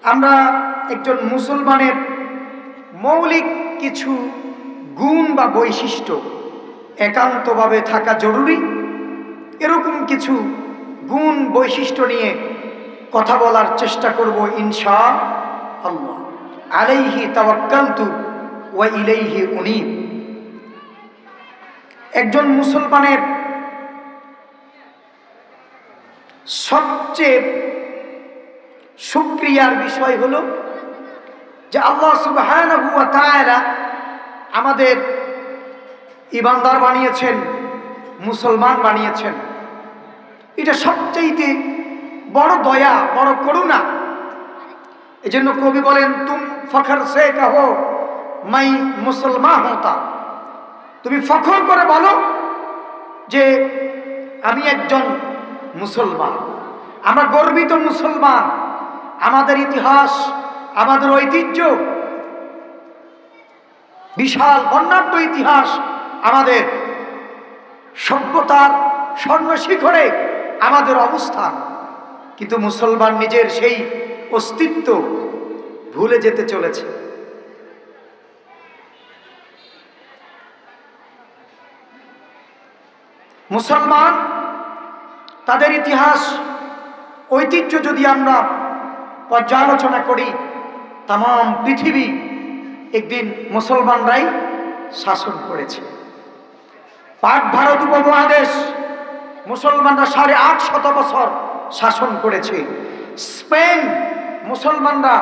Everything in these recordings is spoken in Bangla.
আমরা একজন মুসলমানের মৌলিক কিছু গুণ বা বৈশিষ্ট্য একান্তভাবে থাকা জরুরি। এরকম কিছু গুণ বৈশিষ্ট্য নিয়ে কথা বলার চেষ্টা করব ইনশাআল্লাহ। আলাইহি তাওয়াক্কালতু ওয়া ইলাইহি উনীব। একজন মুসলমানের সবচেয়ে শুকরিয়ার বিষয় হলো যে আল্লাহ সুবহানাহু ওয়া তাআলা আমাদের ঈমানদার বানিয়েছেন, মুসলমান বানিয়েছেন। এটা সবচেয়ে বড় দয়া, বড় করুণা। এজন্য কবি বলেন, তুম ফখর সে কহো মাই মুসলমান হতা। তুমি ফখর করে বলো যে আমি একজন মুসলমান, আমরা গর্বিত মুসলমান। আমাদের ইতিহাস, আমাদের ঐতিহ্য, বিশাল বর্ণাঢ্য ইতিহাস, আমাদের সভ্যতার স্বর্ণ শিখরে আমাদের অবস্থান। কিন্তু মুসলমান নিজের সেই অস্তিত্ব ভুলে যেতে চলেছে। মুসলমান তাদের ইতিহাস, ঐতিহ্য যদি আমরা পর্যালোচনা করি, তাম পৃথিবী একদিন মুসলমানরাই শাসন করেছে। পাক ভারত উপমহাদেশ মুসলমানরা 850 বছর শাসন করেছে। স্পেন মুসলমানরা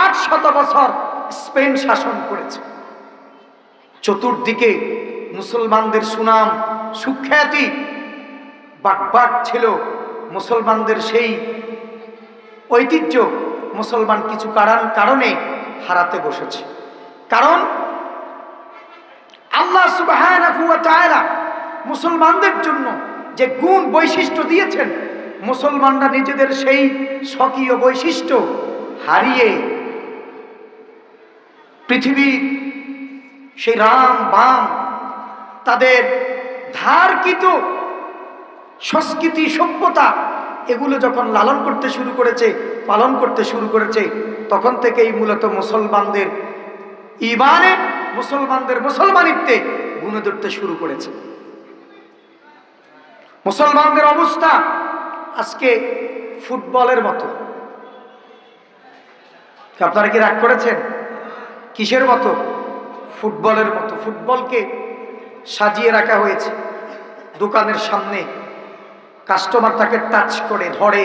800 বছর স্পেন শাসন করেছে। চতুর্দিকে মুসলমানদের সুনাম সুখ্যাতি বাগবাগ ছিল। মুসলমানদের সেই ঐতিহ্য মুসলমান কিছু কারণে হারাতে বসেছে। কারণ আল্লাহ সুবহানাহু ওয়া তাআলা মুসলমানদের জন্য যে গুণ বৈশিষ্ট্য দিয়েছেন, মুসলমানরা নিজেদের সেই স্বকীয় বৈশিষ্ট্য হারিয়ে পৃথিবীর সেই রাম বাম তাদের ধারকৃত সংস্কৃতি সভ্যতা এগুলো যখন লালন করতে শুরু করেছে, পালন করতে শুরু করেছে, তখন থেকেই মূলত মুসলমানদের ঈমানে, মুসলমানদের মুসলমানিত্বে গুণে ধরতে শুরু করেছে। মুসলমানদের অবস্থা আজকে ফুটবলের মতো। আপনারা কি রাগ করেছেন? কিসের মতো? ফুটবলের মতো। ফুটবলকে সাজিয়ে রাখা হয়েছে দোকানের সামনে। কাস্টমার তাকে টাচ করে, ধরে,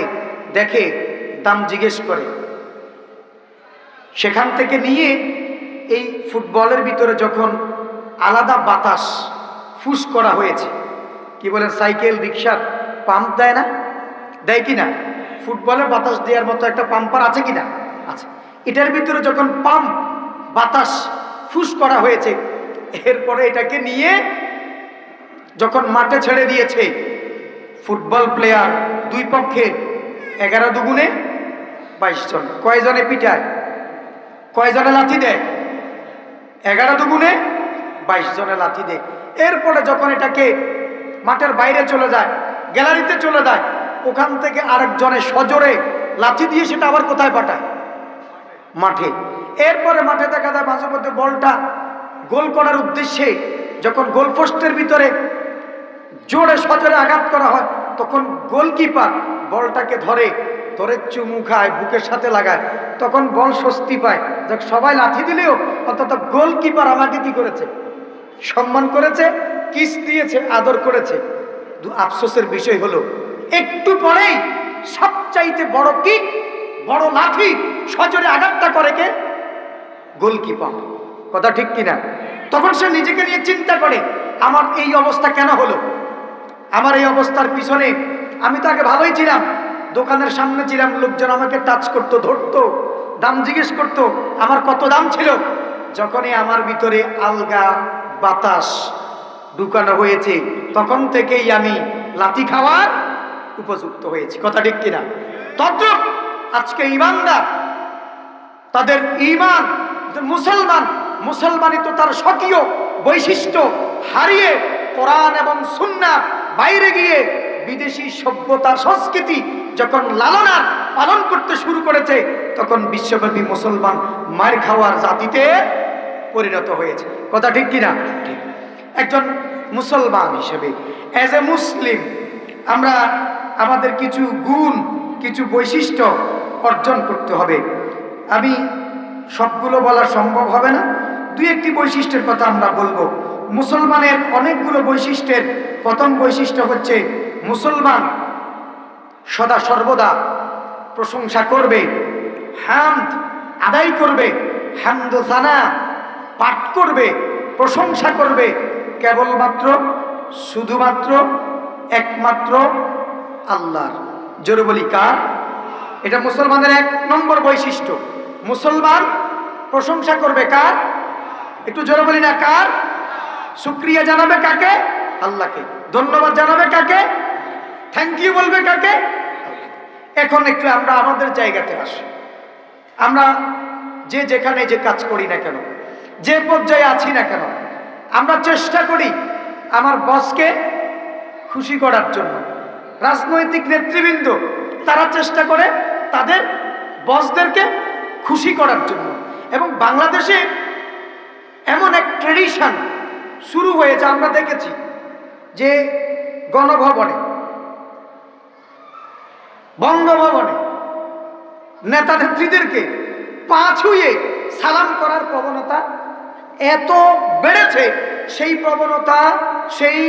দেখে, দাম জিজ্ঞেস করে। সেখান থেকে নিয়ে এই ফুটবলের ভিতরে যখন আলাদা বাতাস ফুস করা হয়েছে, কি বলেন, সাইকেল রিক্সার পাম্প দেয় না, দেয় কিনা? ফুটবলের বাতাস দেওয়ার মতো একটা পাম্পার আছে কিনা? আছে। এটার ভিতরে যখন পাম্প বাতাস ফুস করা হয়েছে, এরপরে এটাকে নিয়ে যখন মাঠে ছেড়ে দিয়েছে, ফুটবল প্লেয়ার দুই পক্ষে 11 দুগুণে 22 জন। কয়জনে পিটায়? কয়জনে লাথি দেয়? 11 দুগুণে 22 জনে লাথি দেয়। এরপরে যখন এটাকে মাঠের বাইরে চলে যায়, গ্যালারিতে চলে যায়, ওখান থেকে আরেকজনে সজোরে লাথি দিয়ে সেটা আবার কোথায় পাঠায়? মাঠে। এরপরে মাঠে দেখা যায় মাঝে মধ্যে বলটা গোল করার উদ্দেশ্যে যখন গোলপোস্টের ভিতরে জোরে সজোরে আঘাত করা হয়, তখন গোলকিপার বলটাকে ধরে চুমু খায়, বুকের সাথে লাগায়। তখন বল স্বস্তি পায়, যে সবাই লাথি দিলেও অন্তত গোলকিপার আমাকে কি করেছে? সম্মান করেছে, কিস দিয়েছে, আদর করেছে। আফসোসের বিষয় হলো, একটু পরেই সবচাইতে বড় কিক, বড় লাথি, সজোরে আঘাতটা করে কে? গোলকিপার। কথা ঠিক কিনা? তখন সে নিজেকে নিয়ে চিন্তা করে, আমার এই অবস্থা কেন হলো? আমার এই অবস্থার পিছনে আমি তো আগে ভালোই ছিলাম, দোকানের সামনে ছিলাম, লোকজন আমাকে টাচ করতো, ধরতো, দাম জিজ্ঞেস করতো, আমার কত দাম ছিল। যখনই আমার ভিতরে আলগা বাতাস ঢুকানো হয়েছে, তখন থেকেই আমি লাথি খাওয়ার উপযুক্ত হয়েছি। কথা ঠিক কিনা? তদ্রুপ আজকে ঈমানদার তাদের ঈমান, মুসলমানই তো তার স্বকীয় বৈশিষ্ট্য হারিয়ে কোরআন এবং সুন্নাহ বাইরে গিয়ে বিদেশি সভ্যতা সংস্কৃতি যখন লালনার পালন করতে শুরু করেছে, তখন বিশ্বব্যাপী মুসলমান মার খাওয়ার জাতিতে পরিণত হয়েছে। কথা ঠিক কিনা? একজন মুসলমান হিসেবে, অ্যাজ এ মুসলিম, আমরা আমাদের কিছু গুণ, কিছু বৈশিষ্ট্য অর্জন করতে হবে। আমি সবগুলো বলা সম্ভব হবে না, দুই একটি বৈশিষ্ট্যের কথা আমরা বলবো। মুসলমানের অনেকগুলো বৈশিষ্ট্যের প্রথম বৈশিষ্ট্য হচ্ছে মুসলমান সদা সর্বদা প্রশংসা করবে, হামদ আদায় করবে, হামদ সানা পাঠ করবে, প্রশংসা করবে কেবলমাত্র, শুধুমাত্র, একমাত্র আল্লাহর। জোরে বলি কার? এটা মুসলমানের এক নম্বর বৈশিষ্ট্য। মুসলমান প্রশংসা করবে কার? একটু জোরে বলি না কার? শুকরিয়া জানাবে কাকে? আল্লাহকে। ধন্যবাদ জানাবে কাকে? থ্যাংক ইউ বলবে কাকে? এখন একটু আমরা আমাদের জায়গাতে আসি। আমরা যে যেখানে যে কাজ করি না কেন, যে পর্যায়ে আছি না কেন, আমরা চেষ্টা করি আমার বসকে খুশি করার জন্য। রাজনৈতিক নেতৃবৃন্দ তারা চেষ্টা করে তাদের বসদেরকে খুশি করার জন্য। এবং বাংলাদেশে এমন এক ট্রেডিশন শুরু হয়েছে, আমরা দেখেছি যে গণভবনে, বঙ্গভবনে নেতা নেত্রীদেরকে পা ছুঁয়ে সালাম করার প্রবণতা এত বেড়েছে, সেই প্রবণতা, সেই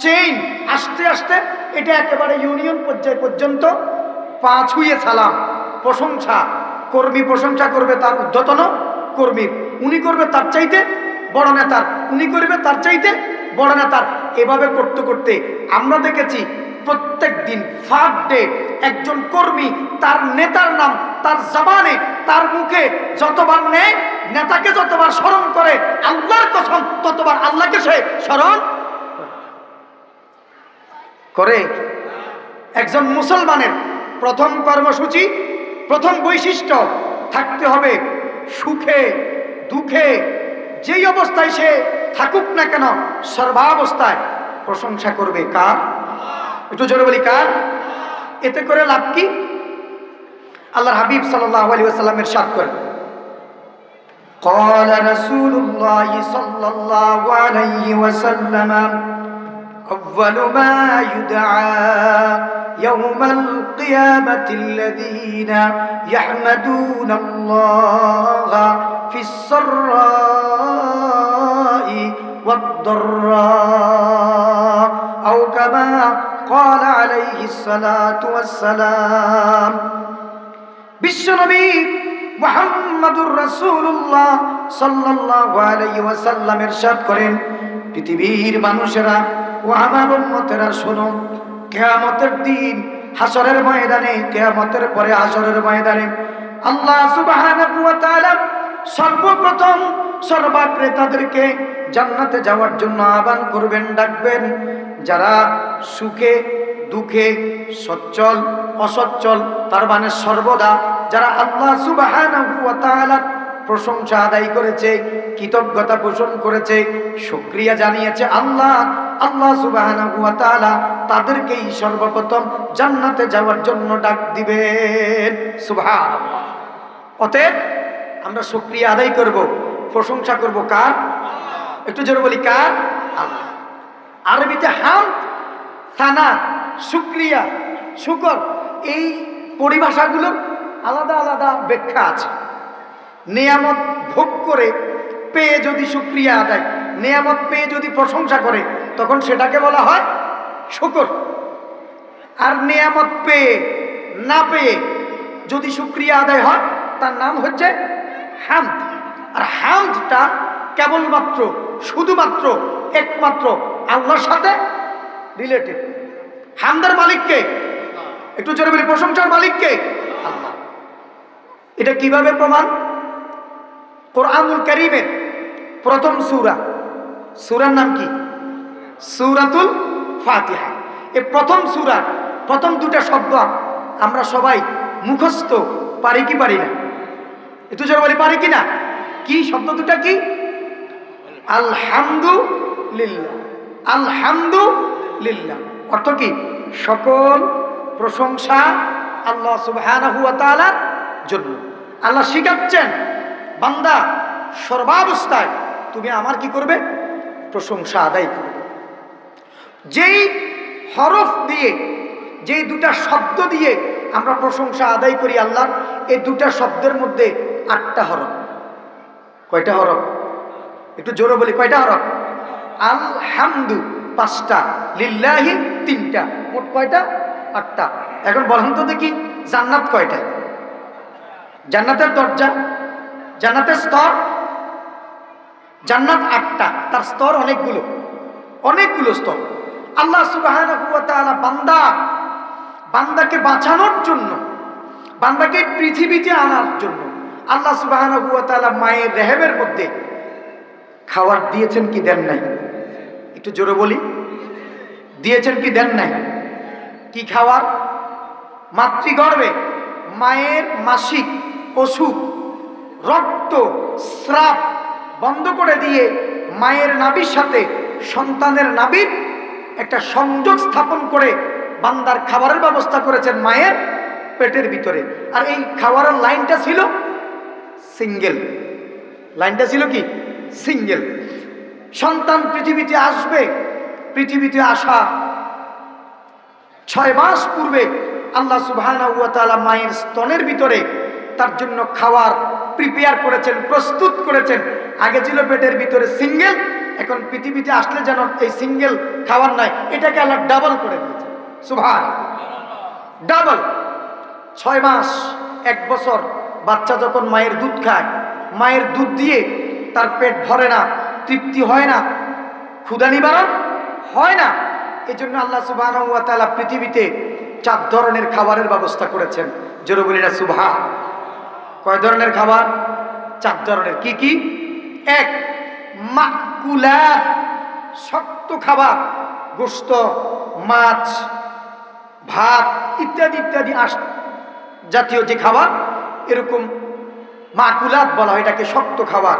চেইন আস্তে আস্তে এটা একেবারে ইউনিয়ন পর্যায় পর্যন্ত পা ছুঁয়ে সালাম। প্রশংসা, কর্মী প্রশংসা করবে তার ঊর্ধ্বতন কর্মীর, উনি করবে তার চাইতে বড় নেতার, উনি করবে তার চাইতে বড় নেতার। এভাবে করতে করতে আমরা দেখেছি প্রত্যেক দিন ফার্স্ট ডে একজন কর্মী তার নেতার নাম তার জবানে, তার মুখে যতবার নেয়, নেতাকে যতবার স্মরণ করে, আল্লাহর কসম ততবার আল্লাহকে সে স্মরণ করে। একজন মুসলমানের প্রথম কর্মসূচি, প্রথম বৈশিষ্ট্য থাকতে হবে সুখে দুঃখে যেই অবস্থায় সে থাকুক না কেন, সর্বাবস্থায় প্রশংসা করবে কার? একটু জোরে বলি কার? এতে করে লাভ কি? আল্লাহর হাবিব সাল্লাল্লাহু আলাইহি ওয়াসাল্লাম ইরশাদ করেন, قال رسول الله صلى الله عليه وسلم أول ما يدعى يوم القيامة الذين يحمدون الله في السراء والضراء أو كما قال عليه الصلاة والسلام। বিশ্বনবী মুহাম্মাদুর রাসূলুল্লাহ সাল্লাল্লাহু আলাইহি ওয়াসাল্লাম ইরশাদ করেন, পৃথিবীর মানুষেরা ও আমার উম্মতেরা শোনো, কিয়ামতের দিন হাসরের ময়দানে, কিয়ামতের পরে হাসরের ময়দানে আল্লাহ সুবহানাহু ওয়া তাআলা সর্বপ্রথম সর্বাগ্রে তাদেরকে জান্নাতে যাওয়ার জন্য আহ্বান করবেন, ডাকবেন। যারা সুখে দুঃখে সচ্ছল অসচ্ছল, তার মানে সর্বদা যারা আল্লাহ সুবহানাহু ওয়া তাআলার প্রশংসা আদায় করেছে, কৃতজ্ঞতা পোষণ করেছে, শুকরিয়া জানিয়েছে আল্লাহ সুবহানাহু ওয়া তাআলা তাদেরকেই সর্বপ্রথম জান্নাতে যাওয়ার জন্য ডাক দিবেন। সুবহানাল্লাহ। অতএব আমরা শুকরিয়া আদায় করব, প্রশংসা করব কার? একটু জোরে বলি কার? আল্লাহ। আরবিতে হামদ, সানা, শুকরিয়া, শুকর, এই পরিভাষাগুলো আলাদা আলাদা ব্যাখ্যা আছে। নিয়ামত ভোগ করে পেয়ে যদি শুকরিয়া আদায়, নিয়ামত পেয়ে যদি প্রশংসা করে, তখন সেটাকে বলা হয় শুকর। আর নিয়ামত পেয়ে না পেয়ে যদি শুকরিয়া আদায় হয়, তার নাম হচ্ছে হামদ। আর হামদটা কেবলমাত্র, শুধুমাত্র, একমাত্র আল্লাহর সাথে রিলেটেড। হামদের মালিককে? একটু জোরে বলি, প্রশংসার মালিককে? আল্লাহ। এটা কিভাবে প্রমাণ? কোরআনুল কারীমের প্রথম সূরা, সূরার নাম কি? সূরাতুল ফাতিহা। এই প্রথম সূরা, প্রথম দুটা শব্দ আমরা সবাই মুখস্থ পারি কি পারি না? একটু জোরে বলি, পারি কি না? কি শব্দ দুটা? কি? আলহামদুলিল্লাহ। আলহামদুলিল্লাহ অর্থ কি? সকল প্রশংসা আল্লাহ সুবহানাহু ওয়া তাআলার জন্য। আল্লাহ শিখাচ্ছেন, বান্দা সর্বাবস্থায় তুমি আমার কি করবে? প্রশংসা আদায় করবে। যেই হরফ দিয়ে, যেই দুটা শব্দ দিয়ে আমরা প্রশংসা আদায় করি আল্লাহ, এই দুটা শব্দের মধ্যে 8টা হরফ। কয়টা হরফ? একটু জোরে বলি, কয়টা হরফ? আলহামদু 5টা, লিল্লাহি 3টা, মোট কয়টা? 8টা। এখন বলেন তো দেখি, জান্নাত কয়টা? জান্নাতের দরজা, জান্নাতের স্তর, জান্নাত 8টা, তার স্তর অনেকগুলো, অনেকগুলো স্তর। আল্লাহ সুবহানাহু ওয়া তাআলা বান্দাকে বাঁচানোর জন্য, বান্দাকে পৃথিবীতে আনার জন্য আল্লাহ সুবহানাহু ওয়া তাআলা মায়ের রেহেমের মধ্যে খাবার দিয়েছেন কি দেন নাই? একটু জোরে বলি, দিয়েছেন কি দেন নাই? কি খাবার? মাতৃগর্ভে মায়ের মাসিক অসুখ, রক্ত স্রাব বন্ধ করে দিয়ে মায়ের নাভির সাথে সন্তানের নাভির একটা সংযোগ স্থাপন করে বান্দার খাবারের ব্যবস্থা করেছেন মায়ের পেটের ভিতরে। আর এই খাবারের লাইনটা ছিল সিঙ্গেল। লাইনটা ছিল কি? সিঙ্গেল। সন্তান পৃথিবীতে আসবে, পৃথিবীতে আসা 6 মাস পূর্বে আল্লাহ সুবহানাহু ওয়া তাআলা মায়ের স্তনের ভিতরে তার জন্য খাবার প্রিপেয়ার করেছেন, প্রস্তুত করেছেন। আগে ছিল পেটের ভিতরে সিঙ্গেল, এখন পৃথিবীতে আসলে যেন এই সিঙ্গেল খাবার নয়, এটাকে আল্লাহ ডাবল করে দিয়েছে। সুবহানাল্লাহ, ডাবল। 6 মাস 1 বছর বাচ্চা যখন মায়ের দুধ খায়, মায়ের দুধ দিয়ে তার পেট ভরে না, তৃপ্তি হয় না, ক্ষুধা নিবারণ হয় না। এই জন্য আল্লাহ সুবহানাহু ওয়া তাআলা পৃথিবীতে 4 ধরনের খাবারের ব্যবস্থা করেছেন। জোরে বলি না সুবহান। কয় ধরনের খাবার? 4 ধরনের। কি কি? 1, মাকুলাত, শক্ত খাবার, গোশত, মাছ, ভাত ইত্যাদি ইত্যাদি জাতীয় যে খাবার, এরকম মাকুলাত বলা হয়, এটাকে শক্ত খাবার।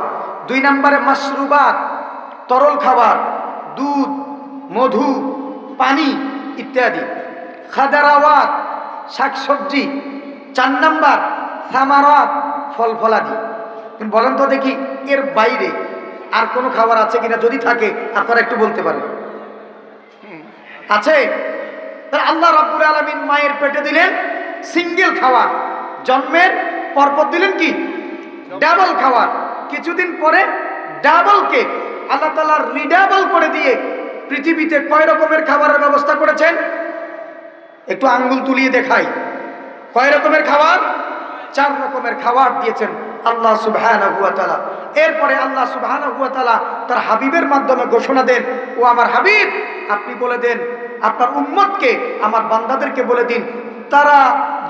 2 নম্বরে মাশরুবাত, তরল খাবার, দুধ, মধু, পানি ইত্যাদি। খাদারাওয়াত, শাকসবজি। 4 নম্বর সামারাত, ফল ফলাদি। বলেন তো দেখি, এর বাইরে আর কোনো খাবার আছে কিনা? যদি থাকে আপনারা একটু বলতে পারেন। আছে? তাহলে আল্লাহ রাব্বুল আলামিন মায়ের পেটে দিলেন সিঙ্গেল খাবার, জন্মের পরপর দিলেন কি? ডাবল খাবার। কিছুদিন পরে ডাবলকে আল্লাহ তাআলা রিডাবল করে দিয়ে পৃথিবীতে কয় রকমের খাবারের ব্যবস্থা করেছেন? একটু আঙ্গুল তুলিয়ে দেখাই। কয় রকমের খাবার? 4 রকমের খাবার দিয়েছেন আল্লাহ সুবহানাহু ওয়া তাআলা। এরপরে আল্লাহ সুবহানাহু ওয়া তাআলা তার হাবিবের মাধ্যমে ঘোষণা দেন, ও আমার হাবিব, আপনি বলে দেন আপনার উম্মতকে, আমার বান্দাদেরকে বলে দিন, তারা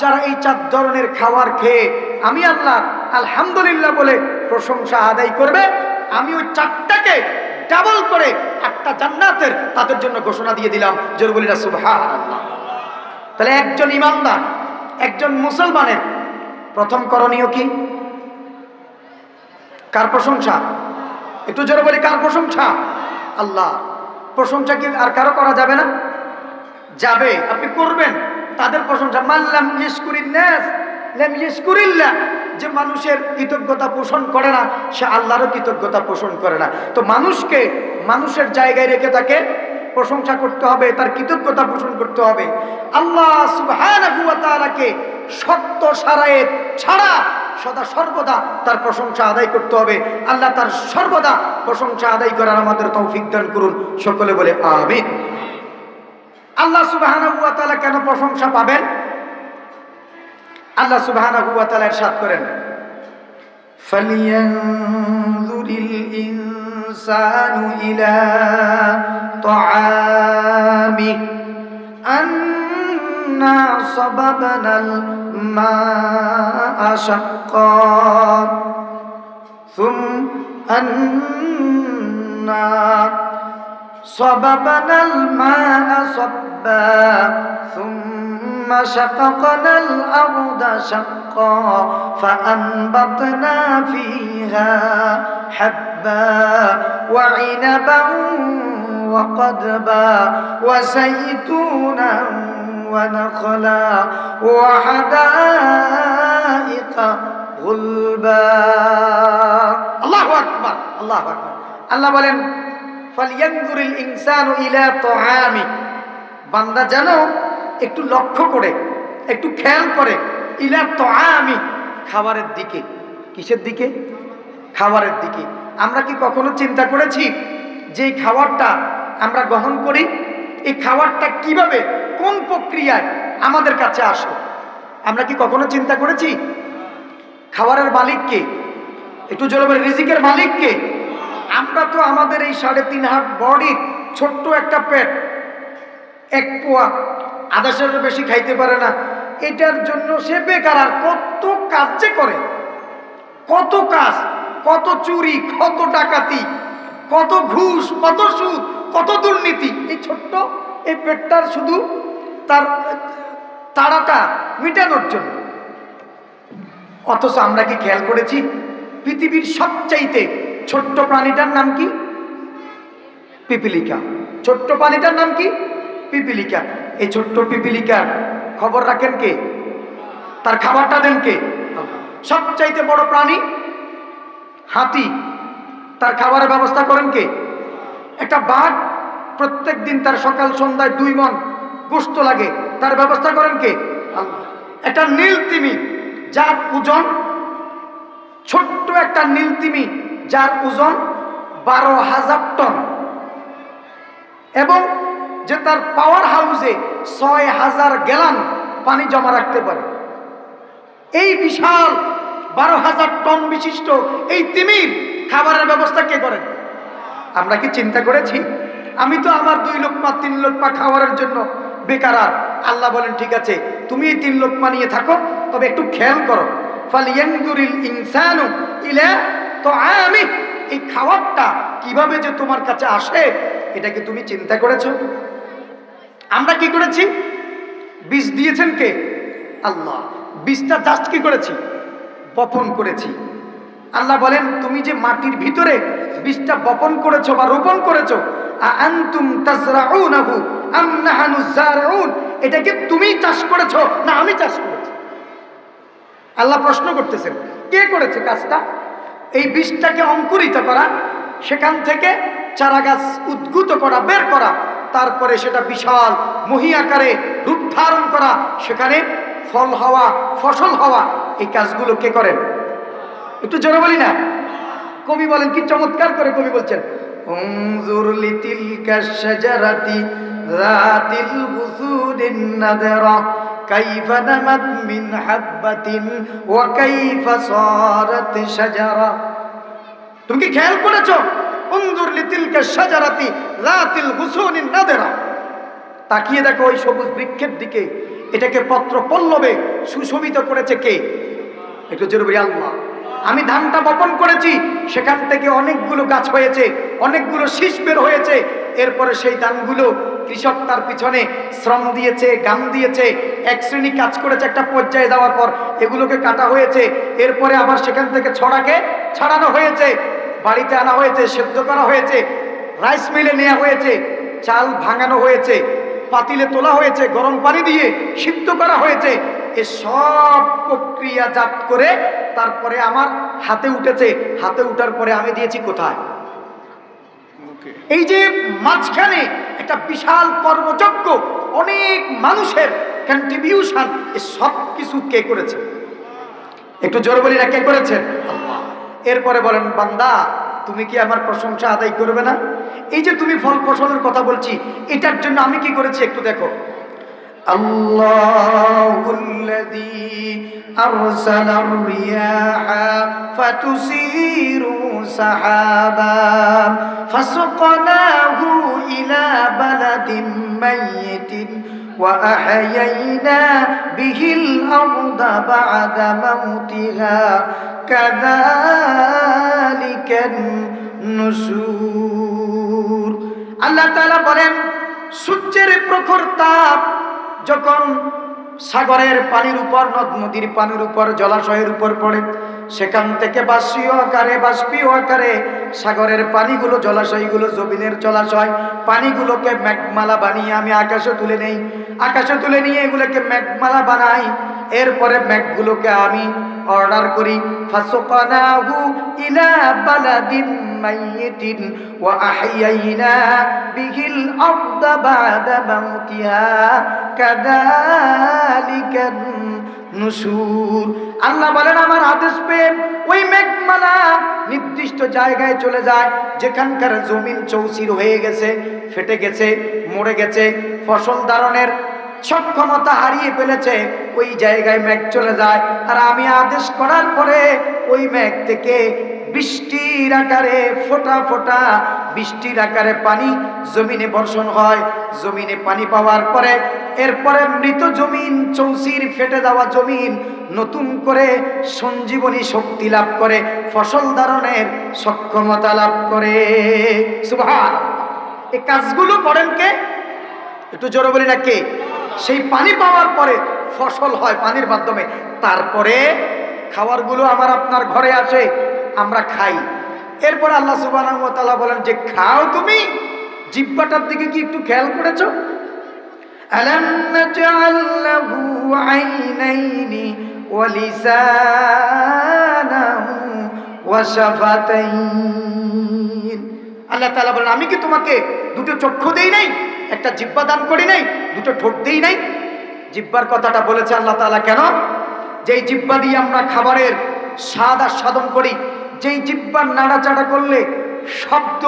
যারা এই 4 ধরনের খাবার খেয়ে আমি আল্লাহ আলহামদুলিল্লাহ বলে প্রশংসা আদায় করবে, আমি ওই 4টাকে ডাবল করে 8টা জান্নাতের তাদের জন্য ঘোষণা দিয়ে দিলাম। জোরে বলি না সুবহানাল্লাহ। তাহলে একজন ইমানদার, একজন মুসলমানের প্রথম করণীয় কি? কার প্রশংসা? একটু জোরে বলি, কার প্রশংসা? আল্লাহ। প্রশংসা কি আর কারো করা যাবে না? যাবে, আপনি করবেন তাদের প্রশংসা। মাল্লাম ইয়াশকুরিন নাস লাম ইয়াশকুরিল্লাহ। যে মানুষের কৃতজ্ঞতা পোষণ করে না, সে আল্লাহরও কৃতজ্ঞতা পোষণ করে না। তো মানুষকে মানুষের জায়গায় রেখে তাকে প্রশংসা করতে হবে, তার কৃতজ্ঞতা পোষণ করতে হবে। আল্লাহ সুবহানাহু ওয়া তাআলাকে সত্য সারায়েত ছাড়া সদা সর্বদা তার প্রশংসা আদায় করতে হবে। আল্লাহ তার সর্বদা প্রশংসা আদায় করার আমাদের তৌফিক দান করুন। সকলে বলে আমিন। আল্লাহ সুবহানাহু ওয়া তাআলা কেন প্রশংসা পাবেন? আল্লাহ সুবহানাহু ওয়া তাআলা ইরশাদ করেন, ফালিয়ানযুরিল ইনসানু ইলা তাআমি আন্না সাবাবনাল মা'a শাক্কা আন্না সাবাবনাল মা'a সাব্বা ثم شققنا الأرض شقا فأنبتنا فيها حبا وعنبا وقضبا وزيتونا ونخلا وحدائق غلبا আল্লাহু আকবার আল্লাহু আকবার। আল্লাহ বলেন ফালইয়ানজুরিল ইনসানু ইলা তাআমি, বান্দা যেন একটু লক্ষ্য করে একটু খেয়াল করে ইলা তাআমি, খাবারের দিকে। কিসের দিকে? খাবারের দিকে। আমরা কি কখনো চিন্তা করেছি যে এই খাবারটা আমরা গ্রহণ করি, এই খাবারটা কিভাবে কোন প্রক্রিয়ায় আমাদের কাছে আসে? আমরা কি কখনো চিন্তা করেছি? খাবারের মালিক কে? একটু জোরে বলে, রিজিকের মালিক কে? আমরা তো আমাদের এই 3.5 হাত বডির ছোট্ট একটা পেট, 1 পোয়া আদাসের বেশি খাইতে পারে না, এটার জন্য সে বেকার আর কত কাজ যে করে, কত কাজ, কত চুরি, কত ডাকাতি, কত ঘুষ, কত সুদ, কত দুর্নীতি এই ছোট্ট এই পেটটার শুধু তার তাড়াটা মিটানোর জন্য। অথচ আমরা কি খেয়াল করেছি পৃথিবীর সবচাইতে ছোট্ট প্রাণীটার নাম কি? পিপিলিকা। ছোট্ট প্রাণীটার নাম কি? পিপিলিকা। এই ছোট্ট পিপিলিকার খবর রাখেন কে? তার খাবারটা দেন কে? সবচাইতে বড় প্রাণী হাতি, তার খাবারের ব্যবস্থা করেন কে? একটা বাঘ প্রত্যেক দিন তার সকাল সন্ধ্যায় 2 মণ গোশত লাগে, তার ব্যবস্থা করেন কে? আল্লাহ। একটা নীলতিমি যার ওজন, ছোট্ট একটা নীলতিমি যার ওজন 12,000 টন, এবং যে তার পাওয়ার হাউসে 6,000 গ্যালন পানি জমা রাখতে পারে, এই বিশাল 12,000 টন বিশিষ্ট এই তিমির খাবারের ব্যবস্থা কে করেন? আমরা কি চিন্তা করেছি? আমি তো আমার 2 লোকমা 3 লোকমা খাওয়ার জন্য বেকার। আল্লাহ বলেন ঠিক আছে, তুমি এই 3 লোকমা নিয়ে থাকো, তবে একটু খেয়াল করো। ফালইয়ানজুরিল ইনসানু ইলা তাআমি, এই খাবারটা কিভাবে যে তোমার কাছে আসে এটা কি তুমি চিন্তা করেছো? আমরা কি করেছি? বীজ দিয়েছেন কে? আল্লাহ। বীজটা জাস্ট কি করেছি? বপন করেছি। আল্লাহ বলেন তুমি যে মাটির ভিতরে বীজটা বপন করেছো বা রোপণ করেছো, আনতুম তাজরাউনাহু আম নাহনুজ জারিউন, এটা কি তুমি চাষ করেছো না আমি চাষ করেছি? আল্লাহ প্রশ্ন করতেছেন কে করেছে কাজটা? এই বীজটাকে অঙ্কুরিত করা, সেখান থেকে চারা গাছ উদ্ভূত করা, বের করা, তারপরে সেটা বিশাল মহী আকারে রূপ ধারণ করা, সেখানে ফল হওয়া, ফসল হওয়া, এই কাজগুলো কে করেন? একটু জোরে বলি না? কবি বলেন কি চমৎকার করে কবি বলছেন, উনজুর লিতিলকা শাজারাতি যাতিল বুসুদিন নাদরা কাইফা নামাত মিন হাববাতিন ওয়া কাইফা সারাত শাজারা। তুমি কি খেয়াল করেছো? উনজুর লিতিলকা শাজারাতি যাতিল বুসুদিন নাদরা, তাকিয়ে দেখো ওই সবুজ বৃক্ষের দিকে, এটাকে পত্র পল্লবে সুশোভিত করেছে কে? একটু জোরে বলি আল্লাহ। আমি ধানটা বপন করেছি, সেখান থেকে অনেকগুলো গাছ হয়েছে, অনেকগুলো শীষ বের হয়েছে, এরপরে সেই ধানগুলো কৃষক তার পিছনে শ্রম দিয়েছে, গাম দিয়েছে, এক শ্রেণী কাজ করেছে, একটা পর্যায়ে যাওয়ার পর এগুলোকে কাটা হয়েছে, এরপরে আবার সেখান থেকে ছড়াকে ছাড়ানো হয়েছে, বাড়িতে আনা হয়েছে, সেদ্ধ করা হয়েছে, রাইস মিলে নেওয়া হয়েছে, চাল ভাঙানো হয়েছে, পাতিলে তোলা হয়েছে, গরম পানি দিয়ে সিদ্ধ করা হয়েছে, এ সব প্রক্রিয়াজাত করে তারপরে আমার হাতে উঠেছে। হাতে উঠার পরে আমি দিয়েছি কোথায়? এই যে মাঝখানে একটা বিশাল কর্মযজ্ঞ, অনেক মানুষের কন্ট্রিবিউশন, এ সব কিছু কে করেছে? একটু জোরে বলি না কে করেছেন? আল্লাহ। এরপরে বলেন বান্দা তুমি কি আমার প্রশংসা আদায় করবে না? এই যে তুমি ফল ফসলের কথা বলছি, এটার জন্য আমি কি করেছি একটু দেখো। আল্লাহুল্লাযী আরসালার রিয়াহা ফাতুসিরু সাহাবান ফাসকানাহু ইলা বালাদিন মাইয়িতিন ওয়া আহয়াইনা বিহিল আরদা বা'দা মাউতিহা কাযালিকান নুশুর। আল্লাহ তাআলা বলেন সূর্যের প্রখর তাপ যখন সাগরের পানির উপর, নদ নদীর পানির উপর, জলাশয়ের উপর পড়ে, সেখান থেকে বাষ্পীয় আকারে সাগরের পানিগুলো, জলাশয়গুলো, জমিনের জলাশয় পানিগুলোকে মেঘমালা বানিয়ে আমি আকাশে তুলে নেই। আকাশে তুলে নিয়ে এগুলোকে মেঘমালা বানাই। এরপরে মেঘগুলোকে আমি অর্ডার করি, ফাসুকনাহু ইলা বালাদিন মাইয়িতিন ওয়া আহইয়াইনা বিহিল আরদা বাদা মাউতিহা কাযালিকান নুশুর। আল্লাহ বলেন আমার আদেশ পেয়ে ওই মেঘমালা নির্দিষ্ট জায়গায় চলে যায়, যেখানকার জমিন চৌচির হয়ে গেছে, ফেটে গেছে, মরে গেছে, ফসল ধারণের সক্ষমতা হারিয়ে ফেলেছে, ওই জায়গায় মেঘ চলে যায়। আর আমি আদেশ করার পরে ওই মেঘ থেকে বৃষ্টির আকারে ফোঁটা ফোঁটা বৃষ্টির আকারে পানি জমিনে বর্ষণ হয়। জমিনে পানি পাওয়ার পরে এরপরে মৃত জমিন, চৌচির ফেটে যাওয়া জমিন নতুন করে সঞ্জীবনী শক্তি লাভ করে, ফসল ধারণের সক্ষমতা লাভ করে। সুবহান। এই কাজগুলো করেন কে? একটু জোরে বলি না কে? সেই পানি পাওয়ার পরে ফসল হয় পানির মাধ্যমে, তারপরে খাবারগুলো আমার আপনার ঘরে আসে, আমরা খাই। এরপরে আল্লাহ সুবহানাহু ওয়া তাআলা বলেন যে খাও তুমি, জিহ্বাটার দিকে কি একটু খেয়াল করেছো? আলাম নাজআল লাহু আইনাইনি ওয়া লিসানাহু ওয়া শাফাতাইন। আল্লাহ তাআলা বলেন আমি কি তোমাকে দুটো চক্ষু দেই নাই, একটা জিহ্বা দান করি নাই, দুটো ঠোঁট দেই নাই? জিহ্বার কথাটা বলেছে আল্লাহ তাআলা কেন? যেই জিহ্বা দিয়ে আমরা খাবারের স্বাদ আস্বাদন করি, যেই জিহ্বার নাড়াচাড়া করলে শব্দ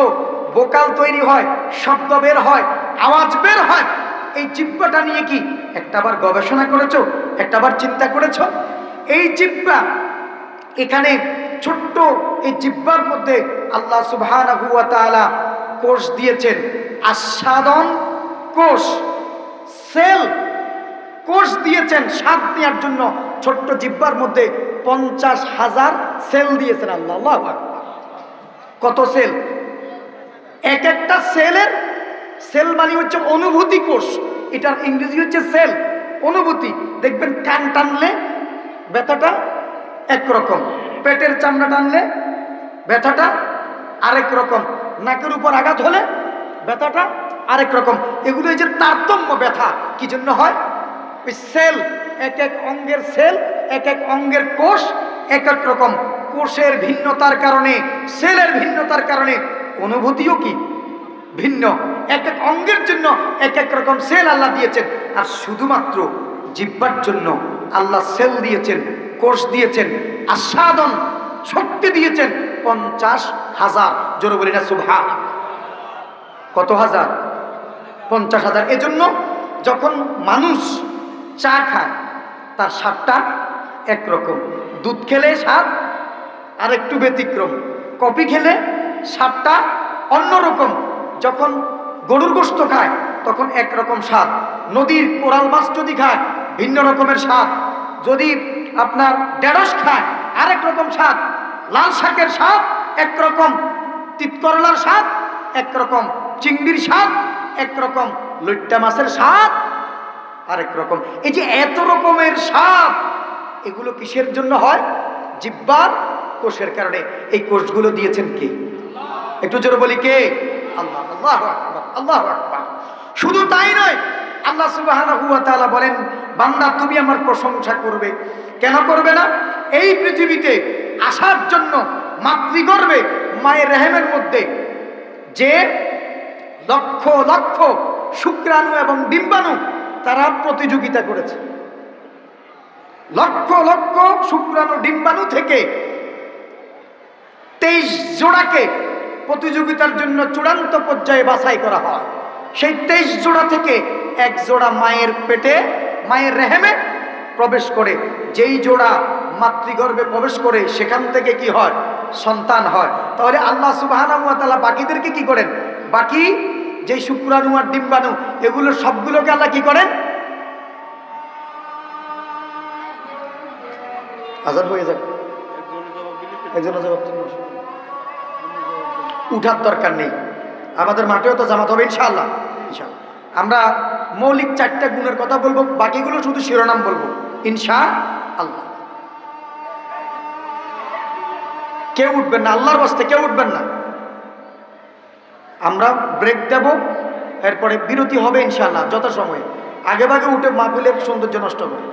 ভোকাল তৈরি হয়, শব্দ বের হয়, আওয়াজ বের হয়, এই জিহ্বাটা নিয়ে কি একটাবার গবেষণা করেছো? একটাবার চিন্তা করেছো? এই জিহ্বা, এখানে ছোট্ট এই জিহ্বার মধ্যে আল্লাহ সুবহানাহু ওয়া তাআলা কোষ দিয়েছেন, আস্বাদন কোষ, সেল কোষ দিয়েছেন স্বাদ নেওয়ার জন্য। ছোট্ট জিহ্বার মধ্যে 50,000 সেল দিয়েছেন আল্লাহ। আল্লাহু আকবার। কত সেল? এক একটা সেলের, সেল মানে হচ্ছে অনুভূতি কোষ, এটার ইংরেজি হচ্ছে সেল, অনুভূতি। দেখবেন কান টানলে ব্যথাটা একরকম, পেটের চামড়া টানলে ব্যথাটা আরেক রকম, নাকের উপর আঘাত হলে ব্যথাটা আরেক রকম। এগুলো এই যে তারতম্য ব্যথা কি জন্য হয়? ওই সেল, এক এক অঙ্গের সেল, এক এক অঙ্গের কোষ এক এক রকম। কোষের ভিন্নতার কারণে, সেলের ভিন্নতার কারণে অনুভূতিও কি ভিন্ন। এক এক অঙ্গের জন্য এক এক রকম সেল আল্লাহ দিয়েছেন। আর শুধুমাত্র জিহ্বার জন্য আল্লাহ সেল দিয়েছেন, কোষ দিয়েছেন, আস্বাদন শক্তি দিয়েছেন 50,000। জোরে বলি না সুবহান। কত হাজার? 50,000। এজন্য যখন মানুষ চা খায় তার স্বাদটা একরকম, দুধ খেলে স্বাদ আর একটু ব্যতিক্রম, কফি খেলে স্বাদটা অন্যরকম, যখন গরুর গোশত খায় তখন একরকম স্বাদ, নদীর কোরাল মাছ যদি খায় ভিন্ন রকমের স্বাদ, যদি আপনার ঢেঁড়স খায় আরেক রকম স্বাদ, লাল শাকের স্বাদ একরকম, তিতকরলার স্বাদ একরকম, চিংড়ির স্বাদ একরকম, লইট্টা মাছের স্বাদ আরেক রকম। এই যে এত রকমের স্বাদ, এগুলো কিসের জন্য হয়? জিহ্বার কোষের কারণে। এই কোষগুলো দিয়েছেন কে? একটু জোরে বলি কে? আল্লাহ। আল্লাহু আকবার, আল্লাহু আকবার। শুধু তাই নয়, আল্লাহ সুবহানাহু ওয়া তাআলা বলেন বান্দা তুমি আমার প্রশংসা করবে। কেন করবে না? এই পৃথিবীতে আসার জন্য মাতৃগর্ভে মায়ের রেহেমের মধ্যে যে লক্ষ লক্ষ শুক্রাণু এবং ডিম্বাণু তারা প্রতিযোগিতা করেছে, লক্ষ লক্ষ শুক্রাণু ডিম্বাণু থেকে 23 জোড়াকে প্রতিযোগিতার জন্য চূড়ান্ত পর্যায়ে বাছাই করা হয়। সেই 23 জোড়া থেকে এক জোড়া মায়ের পেটে, মায়ের রেহেমে প্রবেশ করে। যেই জোড়া মাতৃগর্ভে প্রবেশ করে সেখান থেকে কি হয়? সন্তান হয়। তাহলে আল্লাহ সুবহানাহু ওয়া তাআলা বাকিদেরকে কি করেন? বাকি যেই শুক্রাণু আর ডিম্বাণু এগুলো সবগুলোকে আল্লাহ কি করেন? আজাদ হয়ে যাক, একজন জবাব উঠার দরকার নেই। আমাদের মাঠেও তো জামাত হবে ইনশাআল্লাহ। ইনশাআল্লাহ আমরা মৌলিক 4টা গুণের কথা বলবো, বাকিগুলো শুধু শিরোনাম বলবো ইনশাআল্লাহ। কেউ উঠবেন না, আল্লাহর বাস্তে কেউ উঠবেন না। আমরা ব্রেক দেব, এরপরে বিরতি হবে ইনশাআল্লাহ যথাসময়ে। আগে ভাগে উঠে মাহফিলের সৌন্দর্য নষ্ট করে।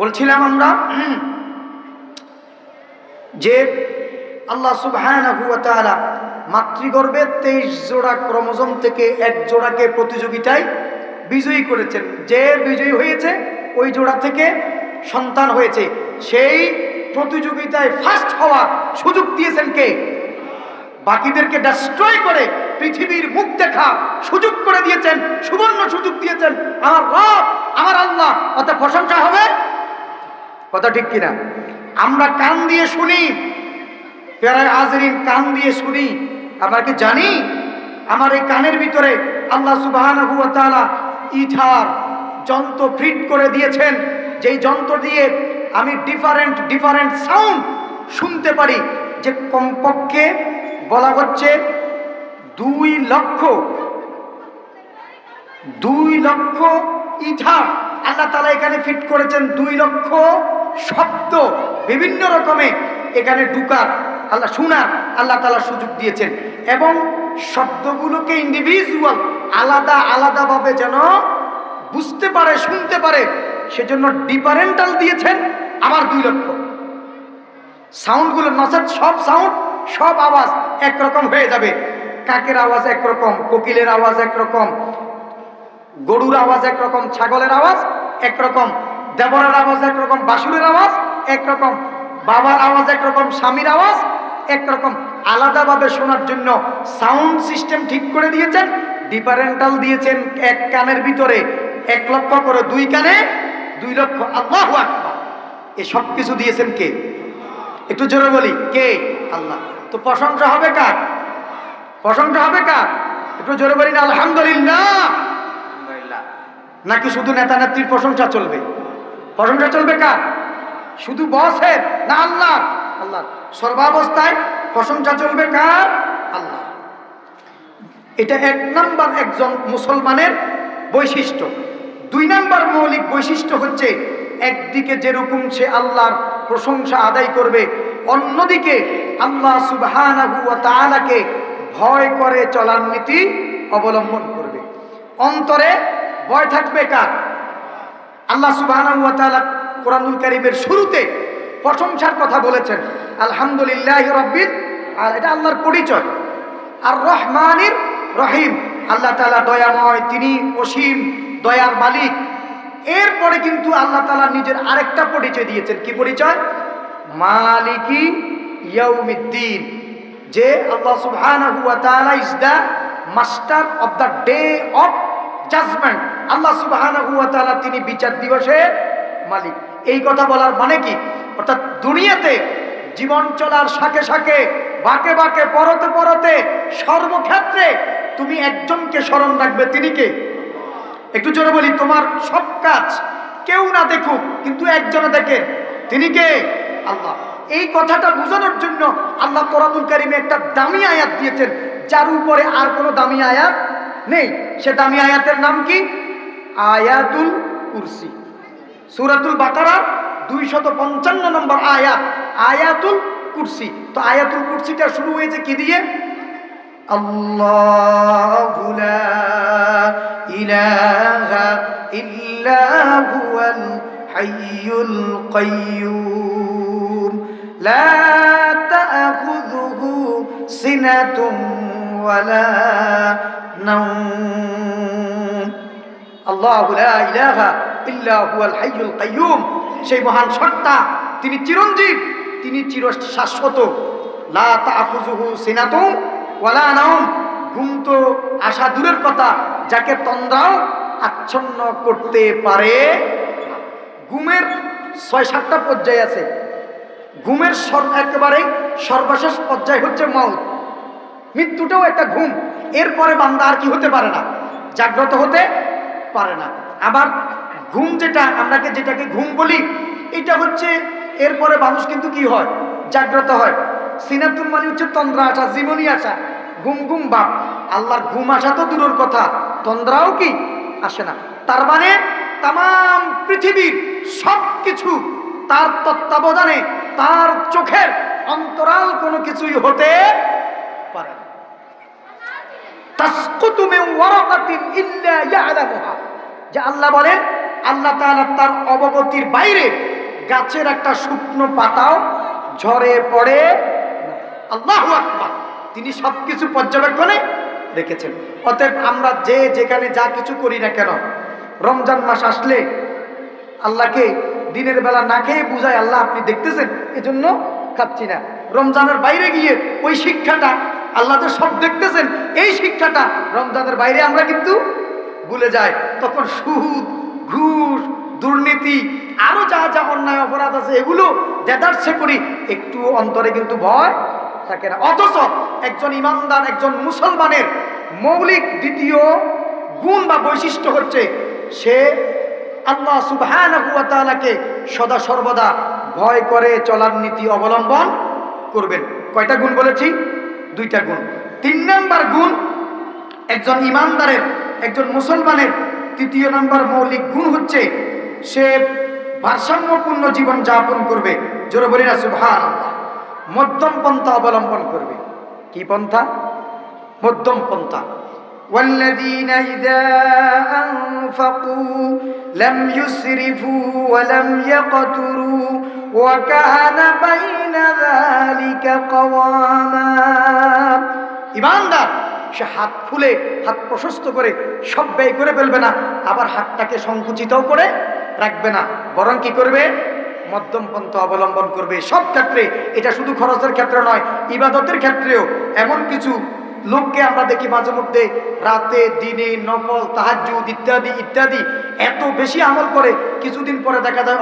বলছিলাম আমরা যে আল্লাহ সুবহানাহু ওয়া তাআলা মাতৃগর্ভে 23 জোড়া ক্রোমোজোম থেকে এক জোড়াকে প্রতিযোগিতায় বিজয়ী করেছেন। যে বিজয়ী হয়েছে ওই জোড়া থেকে সন্তান হয়েছে, সেই প্রতিযোগিতায় ফার্স্ট হওয়ার সুযোগ দিয়েছেন কে? বাকিদেরকে ডিস্ট্রয় করে পৃথিবীর মুখ দেখা সুযোগ করে দিয়েছেন, সুবর্ণ সুযোগ দিয়েছেন আমার রব, আমার আল্লাহ। অত প্রশংসা হবে, কথা ঠিক কিনা? আমরা কান দিয়ে শুনি, প্যারায় হাজরিন, কান দিয়ে শুনি। আমরা কি জানি আমার এই কানের ভিতরে আল্লাহ সুবহানাহু ওয়া তাআলা ইথার যন্ত্র ফিট করে দিয়েছেন, যেই যন্ত্র দিয়ে আমি ডিফারেন্ট সাউন্ড শুনতে পারি। যে কমপক্ষে বলা হচ্ছে 2 লক্ষ ইথার আল্লাহ তাআলা এখানে ফিট করেছেন। 2 লক্ষ শব্দ বিভিন্ন রকমে এখানে ঢুকার, আল্লাহ শোনার আল্লাহ তাআলা সুযোগ দিয়েছেন। এবং শব্দগুলোকে ইন্ডিভিজুয়াল আলাদাভাবে যেন বুঝতে পারে, শুনতে পারে, সেজন্য ডিফারেন্টাল দিয়েছেন আমার 2 লক্ষ। সাউন্ডগুলো নসেট, সব সাউন্ড, সব আওয়াজ একরকম হয়ে যাবে। কাকের আওয়াজ একরকম, কোকিলের আওয়াজ একরকম, গরুর আওয়াজ একরকম, ছাগলের আওয়াজ একরকম, দেবরের আওয়াজ একরকম, বাসুরের আওয়াজ একরকম, বাবার আওয়াজ একরকম, স্বামীর আওয়াজ একরকম। আলাদাভাবে শোনার জন্য সাউন্ড সিস্টেম ঠিক করে দিয়েছেন, ডিফারেন্টাল দিয়েছেন। এক কানের ভিতরে 1 লক্ষ করে, 2 কানে 2 লক্ষ। আল্লাহু আকবার। এ সব কিছু দিয়েছেন কে? একটু জোরে বলি, কে? আল্লাহ। তো প্রশংসা হবে কার? প্রশংসা হবে কার? একটু জোরে বলি না আলহামদুলিল্লাহ। নাকি শুধু নেতা নেত্রীর প্রশংসা চলবে? প্রশংসা চলবে কার? শুধু বসের না আল্লাহ? আল্লাহ। সর্বাবস্থায় প্রশংসা চলবে কার? আল্লাহ। এটা 1 নাম্বার একজন মুসলমানের বৈশিষ্ট্য। 2 নাম্বার মৌলিক বৈশিষ্ট্য হচ্ছে, একদিকে যেরকম সে আল্লাহর প্রশংসা আদায় করবে, অন্যদিকে আল্লাহ সুবহানাহু ওয়া তাআলাকে ভয় করে চলার নীতি অবলম্বন করবে। অন্তরে ভয় থাকবে কার? আল্লাহ সুবহানাহু ওয়া তাআলা কোরআনুল কারীমের শুরুতে প্রশংসার কথা বলেছেন, আলহামদুলিল্লাহি রাব্বিল আলামিন। এটা আল্লাহর পরিচয়। আর রহমানির রহিম, আল্লাহ তাআলা দয়াময়, তিনি অসীম দয়ার মালিক। এরপরে কিন্তু আল্লাহ তাআলা নিজের আরেকটা পরিচয় দিয়েছেন। কি পরিচয়? মালিকি ইয়াউমিদ্দিন। যে আল্লাহ সুবহানাহু ওয়া তাআলা is the master of the day of judgment. আল্লাহ সুবহানাহু ওয়া তাআলা তিনি বিচার দিবসের মালিক। এই কথা বলার মানে কি? অর্থাৎ দুনিয়াতে জীবন চলার সাথে সাথে, বাঁকে বাঁকে, পরতে পরতে, সর্বক্ষেত্রে তুমি একজনকে স্মরণ রাখবে। তিনি কে? একটু জোরে বলি, তোমার সব কাজ কেউ না দেখুক, কিন্তু একজনে দেখে। তিনি কে? আল্লাহ। এই কথাটা বোঝানোর জন্য আল্লাহ কোরআনুল কারীমে একটা দামি আয়াত দিয়েছেন, যার উপরে আর কোনো দামি আয়াত নেই। সে দামি আয়াতের নাম কি? আয়াতুল কুরসি। সূরাতুল বাকারার 255 নম্বর আয়াত, আয়াতুল কুরসি। তো আয়াতুল কুরসিটা শুরু হয়েছে কি দিয়ে? আল্লাহু লা ইলাহা ইল্লা হুয়াল হাইয়ুল কাইয়্যুম লা তা'খুযুহু সিনাতুন ওয়ালা নাওম। আল্লাহু লা ইলাহা ইল্লা হুয়াল হাইয়ুল কাইয়্যুম। সেই মহান সত্তা, তিনি চিরঞ্জীব, তিনি চিরশাশ্বত। লা তা'খুযুহু সিনাতুন ওয়ালা নাওম। ঘুম তো আসা দূরের কথা, যাকে তন্দ্রাও আচ্ছন্ন করতে পারে ঘুমের 6-7টা পর্যায় আছে। ঘুমের একেবারে সর্বশেষ পর্যায় হচ্ছে মউত, মৃত্যুটাও একটা ঘুম। এরপরে বান্দা আর কি হতে পারে না, জাগ্রত হতে পারে না। আবার ঘুম যেটা যেটাকে ঘুম বলি, এটা হচ্ছে এরপরে মানুষ কিন্তু কি হয়, জাগ্রত হয়। সিনাতুল মানে হচ্ছে তন্দ্রা আসা, জীবনী আসা, ঘুম ঘুম ভাব। আল্লাহর ঘুম আসা তো দূরের কথা, তন্দ্রাও কি আসে না। তার মানে তাম পৃথিবীর সব কিছু তার তত্ত্বাবধানে, তার চোখের অন্তরাল কোনো কিছুই হতে পারে না। তাসকুতু মিন ওয়ারাকাতিন ইল্লা ইয়ালামুহা, যে আল্লাহ বলেন আল্লাহ তাআলা তার অবগতির বাইরে গাছের একটা শুকনো পাতাও ঝরে পড়ে না। আল্লাহু আকবার, তিনি সবকিছু পর্যবেক্ষণে রেখেছেন। অতএব আমরা যে যেখানে যা কিছু করি না কেন, রমজান মাস আসলে আল্লাহকে দিনের বেলা না খেয়ে বুঝায়, আল্লাহ আপনি দেখতেছেন এজন্য খাচ্ছি না। রমজানের বাইরে গিয়ে ওই শিক্ষাটা, আল্লাহ তো সব দেখতেছেন, এই শিক্ষাটা রমজানের বাইরে আমরা কিন্তু ভুলে যাই। তখন সুদ, ঘুষ, দুর্নীতি, আরো যা যা অন্যায় অপরাধ আছে এগুলো দেদারসে করি, একটু অন্তরে কিন্তু ভয় থাকে না। অথচ একজন ইমানদার, একজন মুসলমানের মৌলিক দ্বিতীয় গুণ বা বৈশিষ্ট্য হচ্ছে সে আল্লাহ সুবহানাহু ওয়া তাআলাকে সদা সর্বদা ভয় করে চলার নীতি অবলম্বন করবেন। কয়টা গুণ বলেছি? দুইটা গুণ। 3 নাম্বার গুণ, একজন ইমানদারের, একজন মুসলমানের তৃতীয় নাম্বার মৌলিক গুণ হচ্ছে সে ভারসাম্যপূর্ণ জীবন যাপন করবে। জোরে বলি না সুবহানাল্লাহ। মধ্যম পন্থা অবলম্বন করবে। কি পন্থা? মধ্যম পন্থা। والذين إذا أنفقوا لم يسرفوا ولم يقتروا وكان بين ذلك قواما। ইমানদার সে হাত খুলে, হাত প্রশস্ত করে সব ব্যয় করে ফেলবে না, আবার হাতটাকে সংকুচিতও করে রাখবে না, বরং কি করবে? মধ্যম পন্থা অবলম্বন করবে সব ক্ষেত্রে। এটা শুধু খরচের ক্ষেত্রে নয়, ইবাদতের ক্ষেত্রেও। এমন কিছু লোককে আমরা দেখি মাঝে মধ্যে রাতে দিনে নফল, তাহাজ্জুদ ইত্যাদি ইত্যাদি এত বেশি আমল করে, কিছুদিন পরে দেখা যায়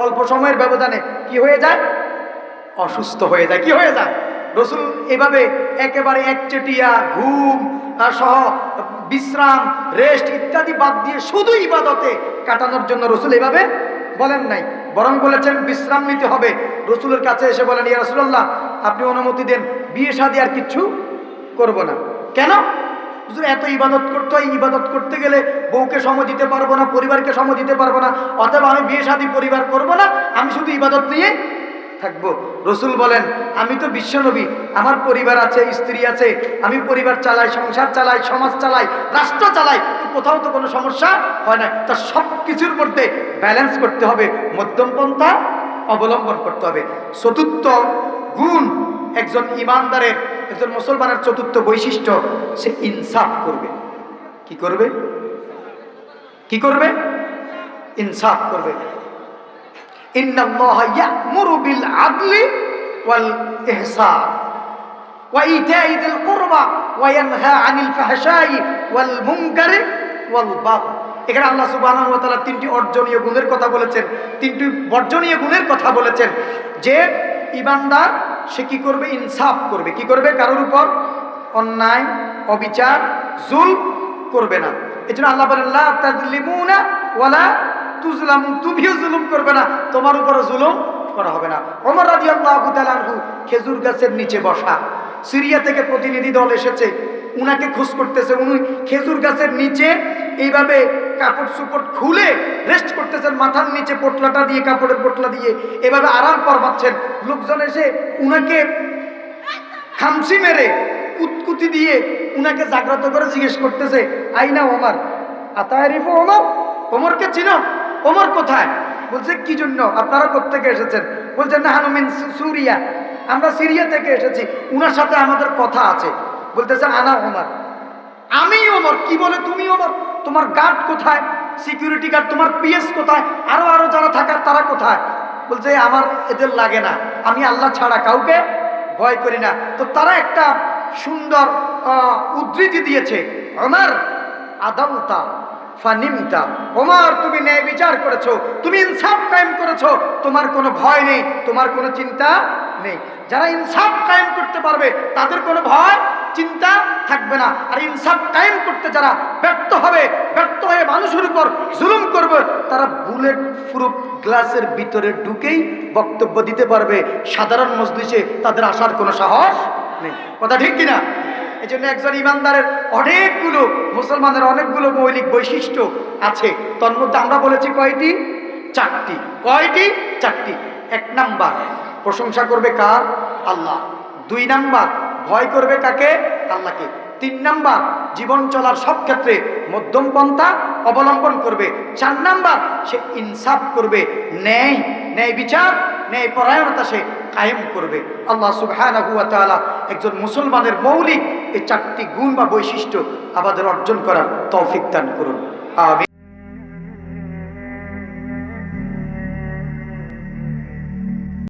অল্প সময়ের ব্যবধানে কি হয়ে যায়? অসুস্থ হয়ে যায়। কি হয়ে যায়? রসুল এভাবে একেবারে একচেটিয়া ঘুম সহ বিশ্রাম, রেস্ট ইত্যাদি বাদ দিয়ে শুধু ইবাদতে কাটানোর জন্য রসুল এভাবে বলেন নাই, বরং বলেছেন বিশ্রাম নিতে হবে। রসুলের কাছে এসে বলেন, ইয়া রাসূলুল্লাহ আপনি অনুমতি দেন, বিয়ে শাদী আর কিচ্ছু করব না। কেন? এত ইবাদত করতে হয়, ইবাদত করতে গেলে বউকে সময় দিতে পারবো না, পরিবারকে সময় দিতে পারবো না, অতএব আমি বিয়ে শাদী পরিবার করব না, আমি শুধু ইবাদত নিয়ে থাকবো। রসুল বলেন, আমি তো বিশ্বনবী, আমার পরিবার আছে, স্ত্রী আছে, আমি পরিবার চালাই, সংসার চালাই, সমাজ চালাই, রাষ্ট্র চালাই, কোথাও তো কোনো সমস্যা হয় না। তা সব কিছুর মধ্যে ব্যালেন্স করতে হবে, মধ্যম পন্থা অবলম্বন করতে হবে। চতুর্থ গুণ একজন ইমানদারের, একজন মুসলমানের চতুর্থ বৈশিষ্ট্য, সে ইনসাফ করবে। কি করবে? কি করবে? ইনসাফ করবে। ইন্নাল্লাহা ইয়া'মুরু বিল আদলি ওয়াল ইহসান ওয়া ইতাই যিল কুরবা ওয়া ইয়ানহা আনিল ফাহশাই ওয়াল মুনকারি ওয়াল বাগই। এখানে আল্লাহ সুবহানাহু ওয়া তাআলা 3টি অর্জনীয় গুণের কথা বলেছেন, 3টি বর্জনীয় গুণের কথা বলেছেন। যে ইমানদার সে কি করবে? ইনসাফ করবে। কি করবে? কারোর উপর অন্যায়, অবিচার, জুলম করবে না। এজন্য আল্লাহ বলেন, লা তাযলিমুনা ওয়ালা তুজলামুন, তুমিও জুলুম করবে না, তোমার উপর জুলুম করা হবে না। ওমর রাদিয়াল্লাহু তাআলা আনহু খেজুর গাছের নিচে বসা, সিরিয়া থেকে প্রতিনিধি দল এসেছে, উনাকে খোঁজ করতেছে, উনি খেজুর গাছের নিচে এইভাবে কাপড় চোপড় খুলে রেস্ট করতেছেন, মাথার নিচে পোটলাটা দিয়ে, কাপড়ের পোটলা দিয়ে এভাবে আরাম করবাচ্ছেন। লোকজন এসে উনাকে খামচি মেরে, কুতকুতি দিয়ে উনাকে জাগ্রত করে জিজ্ঞেস করতেছে, আইনা ওমর, আতারিফু ওমর, ওমরকে চিনো? ওমর কোথায়? বলছে, কি জন্য? আপনারা কোত্থেকে এসেছেন? বলছে, নাহানু মিন সুরিয়া, আমরা সিরিয়া থেকে এসেছি, উনার সাথে আমাদের কথা আছে। বলতেছে, আনা ওমর, আমি ওমর। কি বলে তুমি ওমর? তোমার গার্ড কোথায়? সিকিউরিটি গার্ড, তোমার পিএস কোথায়? আরো আরো যারা থাকার তারা কোথায়? বলছে, আমার এদের লাগে না, আমি আল্লাহ ছাড়া কাউকে ভয় করি না। তো তারা একটা সুন্দর উদ্ধৃতি দিয়েছে, ওমর আদালতা ফানিমতা, ওমর তুমি ন্যায় বিচার করেছো, তুমি ইনসাফ কায়েম করেছো, তোমার কোনো ভয় নেই, তোমার কোনো চিন্তা নেই। যারা ইনসাফ কায়েম করতে পারবে তাদের কোনো ভয় চিন্তা থাকবে না। আর ইনসাফ কায়েম করতে যারা ব্যর্থ হবে, ব্যর্থ হয়ে মানুষের উপর জুলুম করবে, তারা বুলেট প্রুফ গ্লাসের ভিতরে ঢুকেই বক্তব্য দিতে পারবে। সাধারণ মজলিসে তাদের আসার কোনো সাহস নেই। কথা ঠিক কিনা? এই জন্য একজন ইমানদারের অনেকগুলো, মুসলমানের অনেকগুলো মৌলিক বৈশিষ্ট্য আছে। তার মধ্যে আমরা বলেছি কয়টি? চারটি। কয়টি? চারটি। এক নাম্বার, প্রশংসা করবে কার? আল্লাহ। দুই নাম্বার, ভয় করবে কাকে? আল্লাহকে। তিন নাম্বার, জীবন চলার সব ক্ষেত্রে মধ্যম পন্থা অবলম্বন করবে। চার নাম্বার, সে ইনসাফ করবে, ন্যায় বিচার, ন্যায় পরায়ণতা সে কায়েম করবে। আল্লাহ সুবহানাহু ওয়া তাআলা একজন মুসলমানের মৌলিক এই চারটি গুণ বা বৈশিষ্ট্য আমাদের অর্জন করার তৌফিক দান করুন। আমিন।